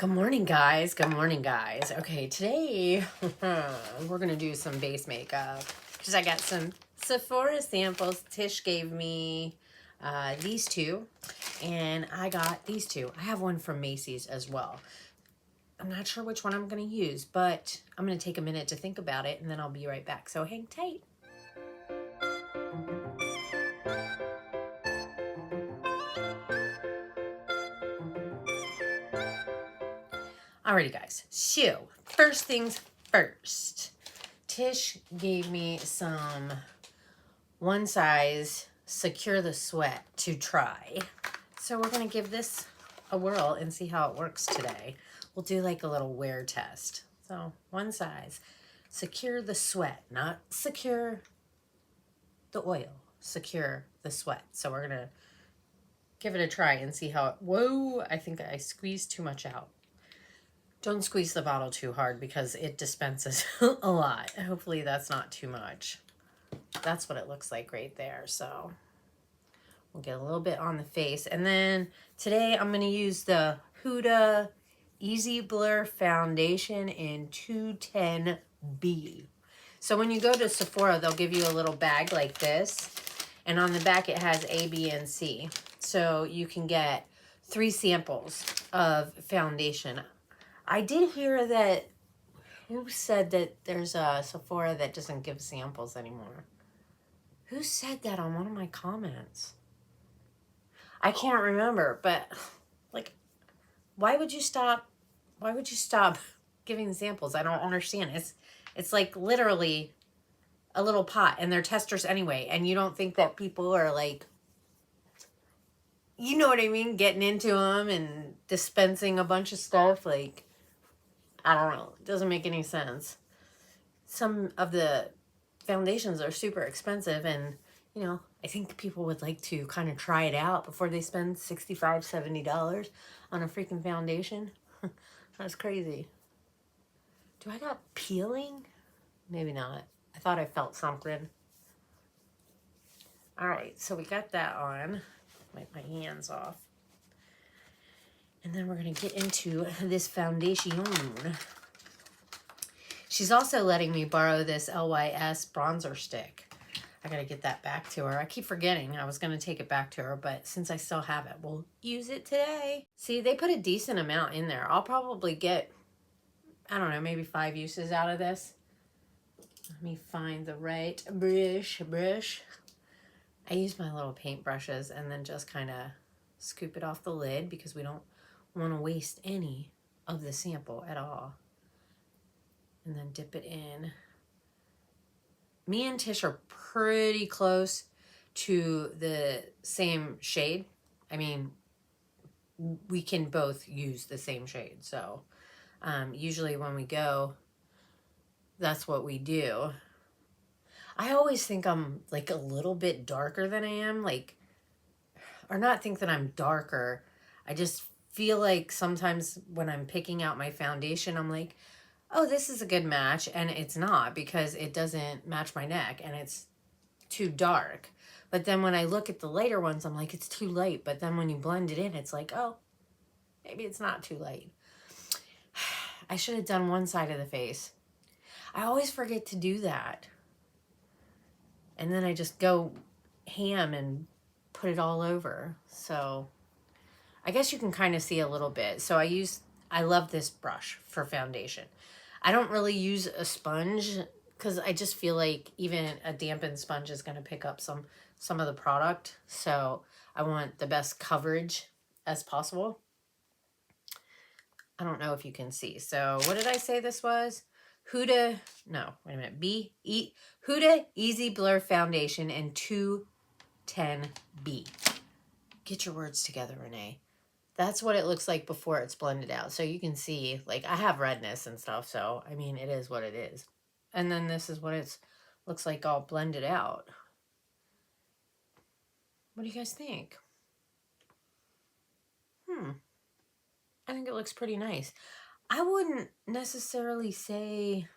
Good morning, guys. Good morning, guys. Okay, today we're going to do some base makeup because I got some Sephora samples. Tish gave me these two, and I got these two. I have one from Macy's as well. I'm not sure which one I'm going to use, but I'm going to take a minute to think about it, and then I'll be right back. So hang tight. Alrighty, guys. So, first things first. Tish gave me some one size Secure the Sweat to try. So we're going to give this a whirl and see how it works today. We'll do like a little wear test. So one size. Secure the Sweat, not secure the oil. Secure the Sweat. So we're going to give it a try and see how it... Whoa, I think I squeezed too much out. Don't squeeze the bottle too hard because it dispenses a lot. Hopefully that's not too much. That's what it looks like right there. So we'll get a little bit on the face. And then today I'm going to use the Huda Easy Blur Foundation in 210B. So when you go to Sephora, they'll give you a little bag like this. And on the back it has A, B, and C. So you can get 3 samples of foundation. I did hear that, who said that there's a Sephora that doesn't give samples anymore? Who said that on one of my comments? I can't remember, but like, why would you stop? Why would you stop giving samples? I don't understand. It's like literally a little pot, and they're testers anyway. And you don't think that people are like, you know what I mean, getting into them and dispensing a bunch of stuff? Like, I don't know. It doesn't make any sense. Some of the foundations are super expensive, and you know, I think people would like to kind of try it out before they spend $65, $70 on a freaking foundation. That's crazy. Do I got peeling? Maybe not. I thought I felt something. All right, so we got that on. Wipe my hands off. And then we're going to get into this foundation. She's also letting me borrow this LYS bronzer stick. I got to get that back to her. I keep forgetting I was going to take it back to her, but since I still have it, we'll use it today. See, they put a decent amount in there. I'll probably get, I don't know, maybe 5 uses out of this. Let me find the right brush. I use my little paint brushes and then just kind of scoop it off the lid because we don't want to waste any of the sample at all. And then dip it in. Me and Tish are pretty close to the same shade. I mean, we can both use the same shade. So usually when we go, that's what we do. I always think I'm like a little bit darker than I am. Like, or not think that I'm darker. I just feel like sometimes when I'm picking out my foundation, I'm like, oh, this is a good match. And it's not, because it doesn't match my neck and it's too dark. But then when I look at the lighter ones, I'm like, it's too light. But then when you blend it in, it's like, oh, maybe it's not too light. I should have done one side of the face. I always forget to do that. And then I just go ham and put it all over. So I guess you can kind of see a little bit. So I love this brush for foundation. I don't really use a sponge because I just feel like even a dampened sponge is going to pick up some of the product. So I want the best coverage as possible. I don't know if you can see. So what did I say this was? Huda, no, wait a minute. Huda Easy Blur Foundation in 210B. Get your words together, Renee. That's what it looks like before it's blended out. So you can see, like, I have redness and stuff. So, I mean, it is what it is. And then this is what it looks like all blended out. What do you guys think? I think it looks pretty nice. I wouldn't necessarily say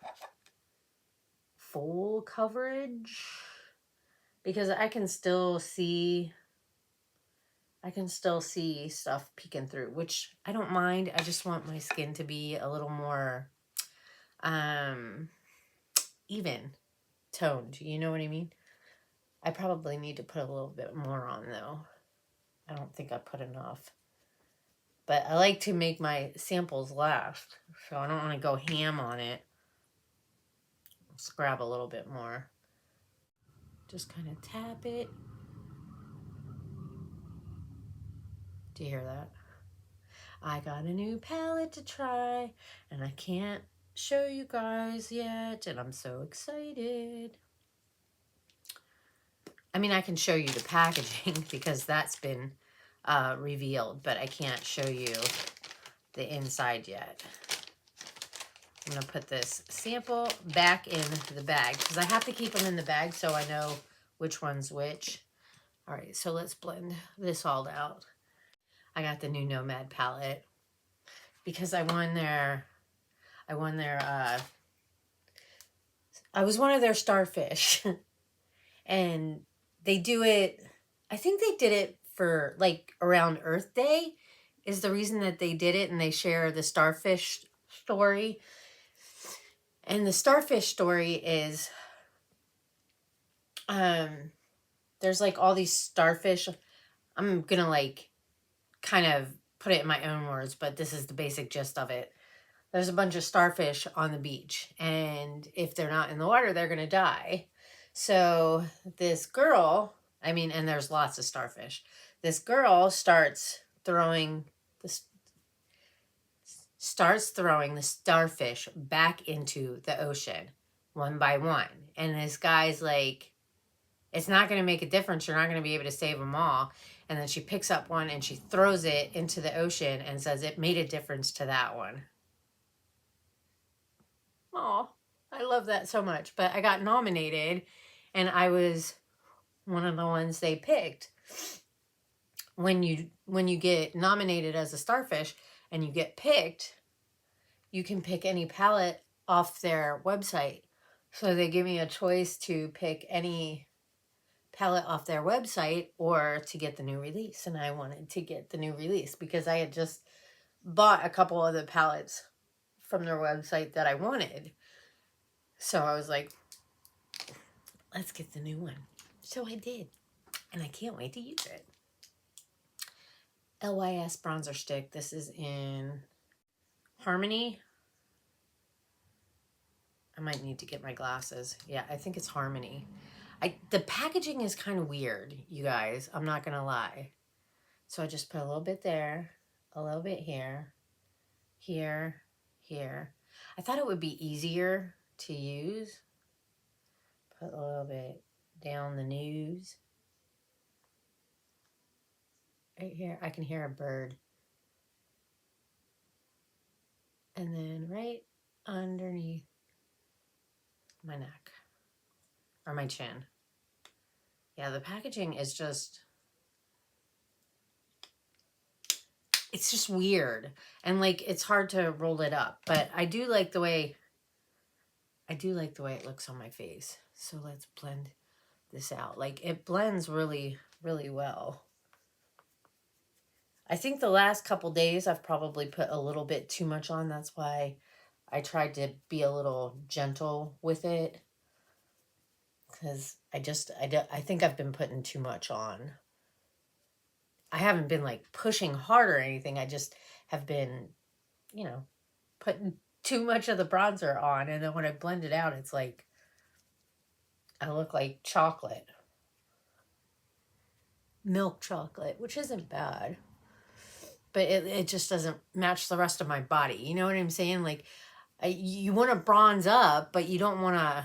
full coverage because I can still see I can still see stuff peeking through, which I don't mind. I just want my skin to be a little more even toned. You know what I mean? I probably need to put a little bit more on though. I don't think I put enough. But I like to make my samples last, so I don't want to go ham on it. Let's grab a little bit more. Just kind of tap it. Do you hear that? I got a new palette to try, and I can't show you guys yet, and I'm so excited. I mean, I can show you the packaging because that's been revealed, but I can't show you the inside yet. I'm going to put this sample back in the bag because I have to keep them in the bag so I know which one's which. All right, so let's blend this all out. I got the new Nomad palette because I was one of their starfish and they do it, I think they did it for like around Earth Day is the reason that they did it, and they share the starfish story. And the starfish story is there's like all these starfish. I'm gonna like kind of put it in my own words, but this is the basic gist of it. There's a bunch of starfish on the beach, and if they're not in the water, they're gonna die. So this girl, I mean, and there's lots of starfish. This girl starts throwing the starfish back into the ocean one by one. And this guy's like, it's not going to make a difference. You're not going to be able to save them all. And then she picks up one and she throws it into the ocean and says it made a difference to that one. Oh, I love that so much. But I got nominated and I was one of the ones they picked. When you get nominated as a starfish and you get picked, you can pick any palette off their website. So they give me a choice to pick any palette off their website or to get the new release. And I wanted to get the new release because I had just bought a couple of the palettes from their website that I wanted. So I was like, let's get the new one. So I did. And I can't wait to use it. LYS bronzer stick. This is in Harmony. I might need to get my glasses. Yeah, I think it's Harmony. The packaging is kind of weird, you guys. I'm not going to lie. So I just put a little bit there, a little bit here, here, here. I thought it would be easier to use. Put a little bit down the nose. Right here, I can hear a bird. And then right underneath my neck or my chin. Yeah, the packaging is just, it's just weird. And like, it's hard to roll it up, but I do like the way it looks on my face. So let's blend this out. Like it blends really, really well. I think the last couple days I've probably put a little bit too much on. That's why I tried to be a little gentle with it. Because I think I've been putting too much on. I haven't been like pushing hard or anything. I just have been, you know, putting too much of the bronzer on. And then when I blend it out, it's like, I look like chocolate. Milk chocolate, which isn't bad. But it just doesn't match the rest of my body. You know what I'm saying? Like, you want to bronze up, but you don't want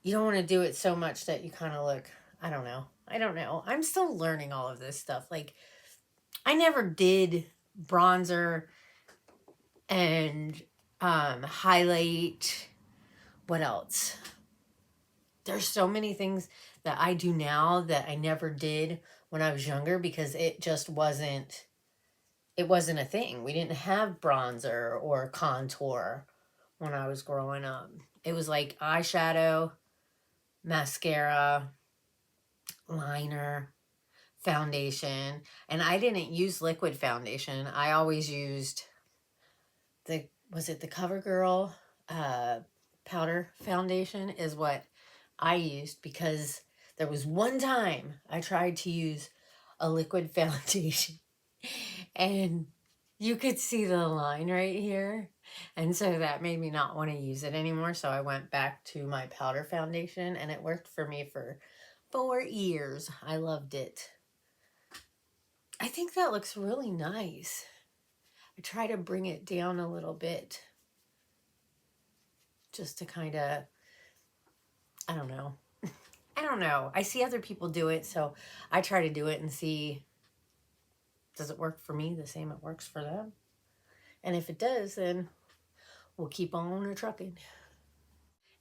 to do it so much that you kind of look, I don't know. I'm still learning all of this stuff. Like, I never did bronzer and highlight. What else? There's so many things that I do now that I never did when I was younger because it just wasn't a thing. We didn't have bronzer or contour when I was growing up. It was like eyeshadow, mascara, liner, foundation, and I didn't use liquid foundation. I always used was it the CoverGirl powder foundation is what I used, because there was one time I tried to use a liquid foundation and you could see the line right here. And so that made me not want to use it anymore. So I went back to my powder foundation, and it worked for me for 4 years. I loved it. I think that looks really nice. I try to bring it down a little bit just to kind of, I don't know. I don't know. I see other people do it, so I try to do it and see, does it work for me the same it works for them? And if it does, then we'll keep on trucking.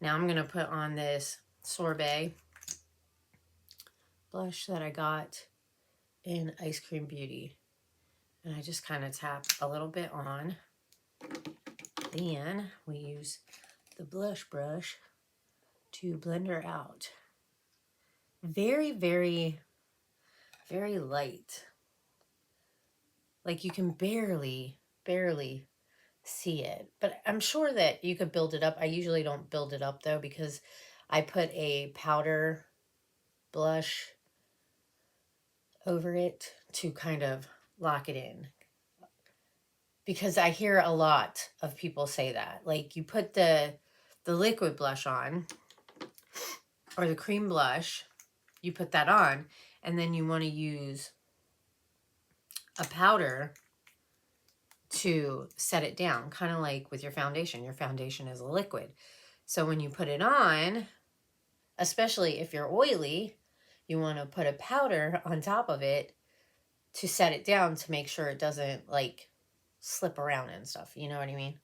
Now I'm going to put on this Sorbet blush that I got in Eyescream Beauty. And I just kind of tap a little bit on. Then we use the blush brush to blend her out. Very, very, very light. Like you can barely see it. But I'm sure that you could build it up. I usually don't build it up though, because I put a powder blush over it to kind of lock it in. Because I hear a lot of people say that. Like you put the liquid blush on, or the cream blush, you put that on, and then you want to use a powder to set it down, kind of like with your foundation. Your foundation is a liquid. So when you put it on, especially if you're oily, you want to put a powder on top of it to set it down to make sure it doesn't like slip around and stuff. You know what I mean?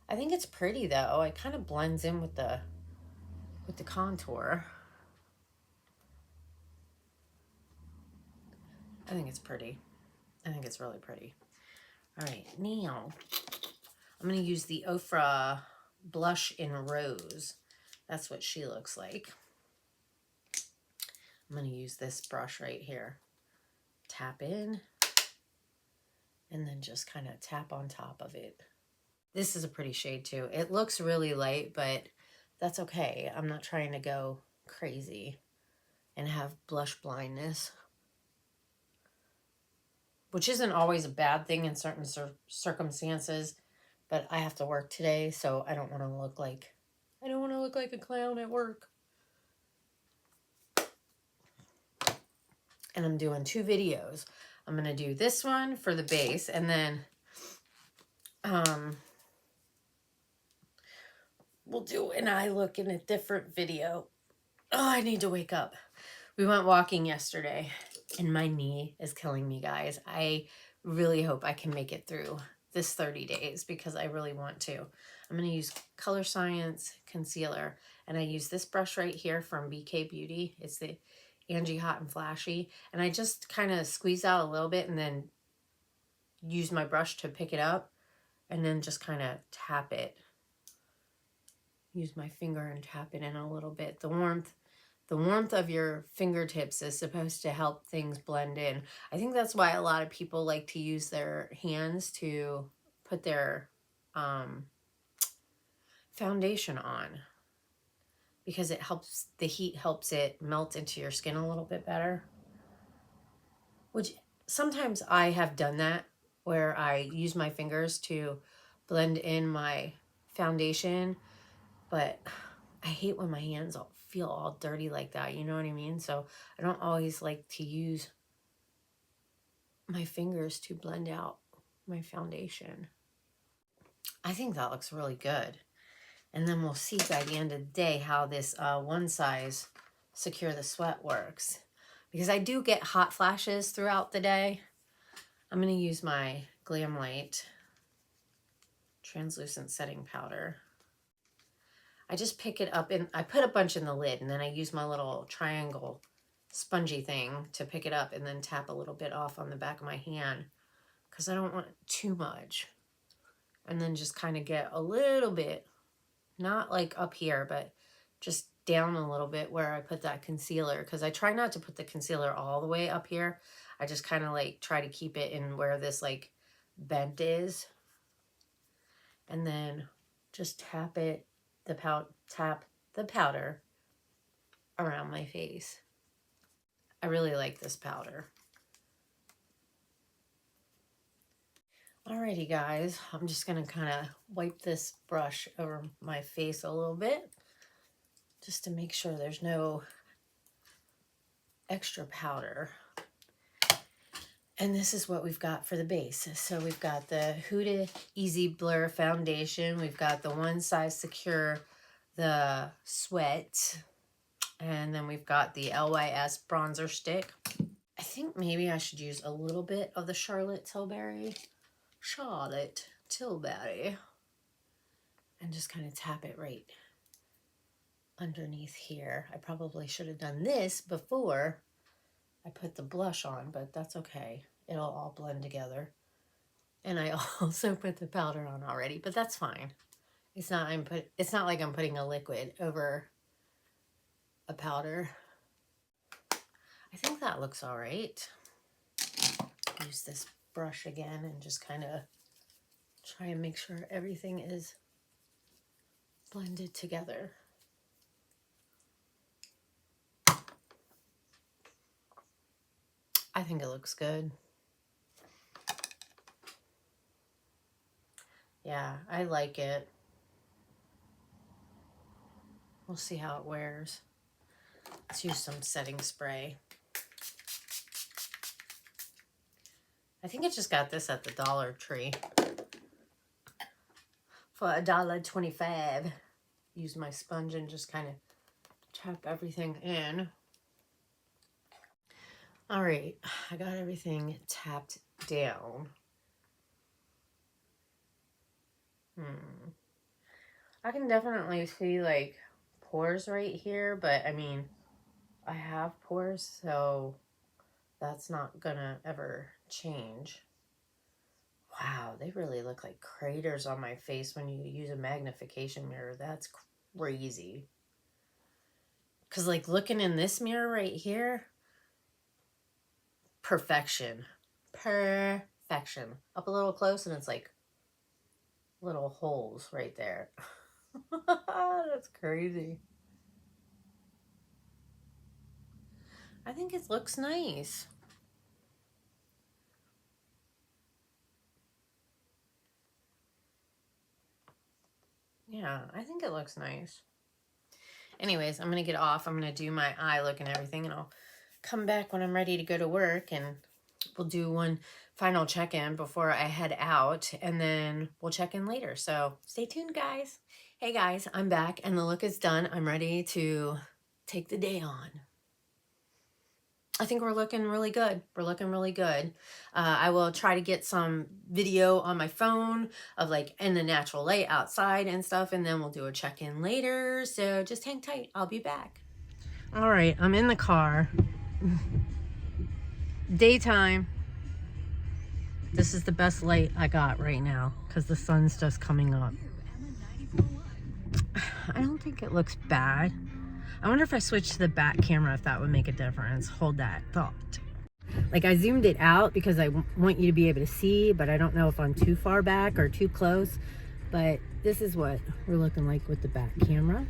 I think it's pretty though. It kind of blends in with the contour. I think it's pretty. I think it's really pretty. All right, now I'm going to use the Ofra Blush in Rose. That's what she looks like. I'm going to use this brush right here. Tap in, and then just kind of tap on top of it. This is a pretty shade too. It looks really light, but that's okay. I'm not trying to go crazy and have blush blindness, which isn't always a bad thing in certain circumstances, but I have to work today, so I don't want to look like a clown at work. And I'm doing 2 videos. I'm going to do this one for the base, and then we'll do an eye look in a different video. Oh, I need to wake up. We went walking yesterday, and my knee is killing me, guys. I really hope I can make it through this 30 days because I really want to. I'm going to use Color Science Concealer, and I use this brush right here from BK Beauty. It's the Angie Hot and Flashy, and I just kind of squeeze out a little bit and then use my brush to pick it up, and then just kind of tap it. Use my finger and tap it in a little bit. The warmth of your fingertips is supposed to help things blend in. I think that's why a lot of people like to use their hands to put their foundation on, because it helps, the heat helps it melt into your skin a little bit better. Which sometimes I have done that, where I use my fingers to blend in my foundation, but I hate when my hands feel all dirty like that, you know what I mean? So I don't always like to use my fingers to blend out my foundation. I think that looks really good. And then we'll see by the end of the day how this one size Secure the Sweat works. Because I do get hot flashes throughout the day. I'm going to use my Glam Light translucent setting powder. I just pick it up, and I put a bunch in the lid, and then I use my little triangle spongy thing to pick it up and then tap a little bit off on the back of my hand because I don't want too much. And then just kind of get a little bit, not like up here, but just down a little bit where I put that concealer, because I try not to put the concealer all the way up here. I just kind of like try to keep it in where this like bent is. And then just tap the powder around my face. I really like this powder. Alrighty guys, I'm just gonna kind of wipe this brush over my face a little bit just to make sure there's no extra powder. And this is what we've got for the base. So we've got the Huda Easy Blur Foundation. We've got the One Size Secure, the Sweat. And then we've got the LYS Bronzer Stick. I think maybe I should use a little bit of the Charlotte Tilbury. And just kind of tap it right underneath here. I probably should have done this before I put the blush on, but that's okay. It'll all blend together. And I also put the powder on already, but that's fine. It's not like I'm putting a liquid over a powder. I think that looks all right. Use this brush again and just kind of try and make sure everything is blended together. I think it looks good. Yeah, I like it. We'll see how it wears. Let's use some setting spray. I think I just got this at the Dollar Tree for $1.25. Use my sponge and just kind of tap everything in. All right, I got everything tapped down. I can definitely see like pores right here, but I mean, I have pores, so that's not gonna ever change. Wow, they really look like craters on my face when you use a magnification mirror. That's crazy. Because like looking in this mirror right here, perfection. Perfection. Up a little close and it's like little holes right there. That's crazy. I think it looks nice. Yeah, I think it looks nice. Anyways, I'm going to get off. I'm going to do my eye look and everything, and I'll come back when I'm ready to go to work, and we'll do one final check-in before I head out, and then we'll check in later. So stay tuned, guys. Hey, guys, I'm back, and the look is done. I'm ready to take the day on. I think we're looking really good. We're looking really good. I will try to get some video on my phone of like in the natural light outside and stuff, and then we'll do a check-in later. So just hang tight. I'll be back. All right, I'm in the car. Daytime. This is the best light I got right now because the sun's just coming up. I don't think it looks bad. I wonder if I switch to the back camera, if that would make a difference. Hold that thought. Like I zoomed it out because I want you to be able to see, but I don't know if I'm too far back or too close. But this is what we're looking like with the back camera.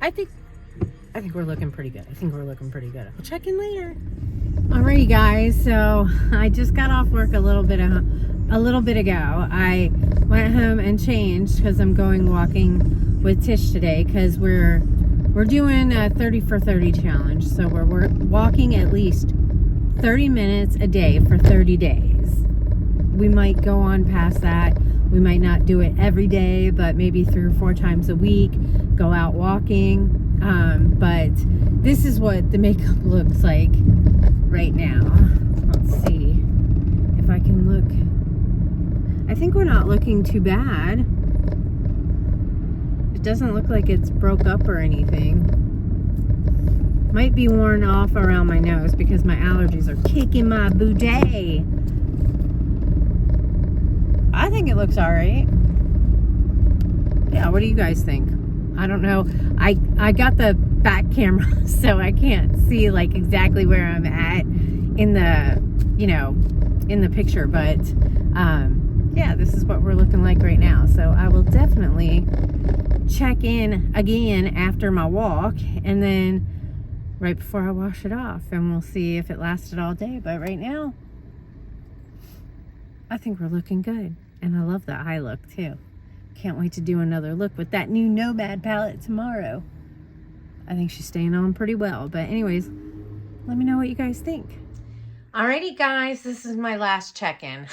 I think we're looking pretty good. I'll check in later. Alrighty, guys. So I just got off work a little bit ago. I went home and changed because I'm going walking with Tish today because we're doing a 30 for 30 challenge. So we're walking at least 30 minutes a day for 30 days. We might go on past that. We might not do it every day, but maybe 3 or 4 times a week, go out walking. But this is what the makeup looks like right now. Let's see if I can look. I think we're not looking too bad. It doesn't look like it's broke up or anything. Might be worn off around my nose because my allergies are kicking my booty. I think it looks all right. Yeah, what do you guys think? I don't know. I got the back camera, so I can't see like exactly where I'm at in the, you know, in the picture, but yeah, this is what we're looking like right now. So I will definitely check in again after my walk, and then right before I wash it off, and we'll see if it lasted all day. But right now, I think we're looking good, and I love the eye look too. Can't wait to do another look with that new Nomad palette tomorrow. I think she's staying on pretty well. But anyways, let me know what you guys think. Alrighty guys, this is my last check-in.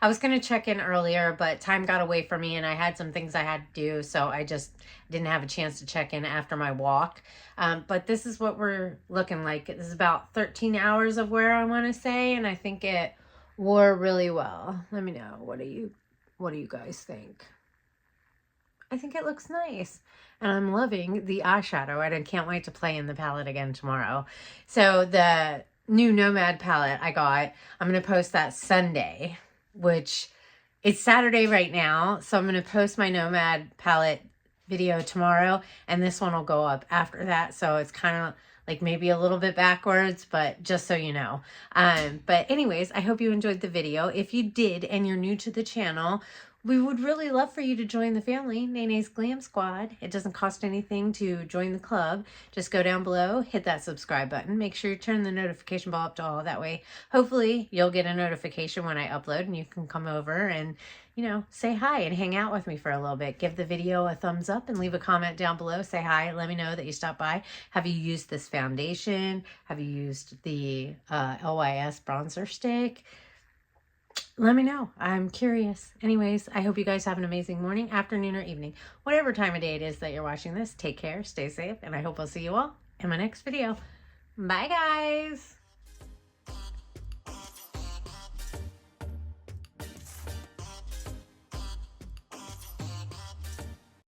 I was going to check in earlier, but time got away from me and I had some things I had to do, so I just didn't have a chance to check in after my walk. But this is what we're looking like. This is about 13 hours of wear, I want to say, and I think it wore really well. Let me know. What do you guys think? I think it looks nice. And I'm loving the eyeshadow. I can't wait to play in the palette again tomorrow. So the new Nomad palette I got, I'm going to post that Sunday, which it's Saturday right now. So I'm going to post my Nomad palette video tomorrow, and this one will go up after that. So it's kind of like maybe a little bit backwards, but just so you know. But anyways, I hope you enjoyed the video. If you did and you're new to the channel, we would really love for you to join the family, Nene's Glam Squad. It doesn't cost anything to join the club. Just go down below, hit that subscribe button. Make sure you turn the notification bell up to all. That way, hopefully, you'll get a notification when I upload, and you can come over and, you know, say hi and hang out with me for a little bit. Give the video a thumbs up and leave a comment down below. Say hi. Let me know that you stopped by. Have you used this foundation? Have you used the LYS bronzer stick? Let me know. I'm curious. Anyways, I hope you guys have an amazing morning, afternoon, or evening. Whatever time of day it is that you're watching this, take care, stay safe, and I hope I'll see you all in my next video. Bye, guys.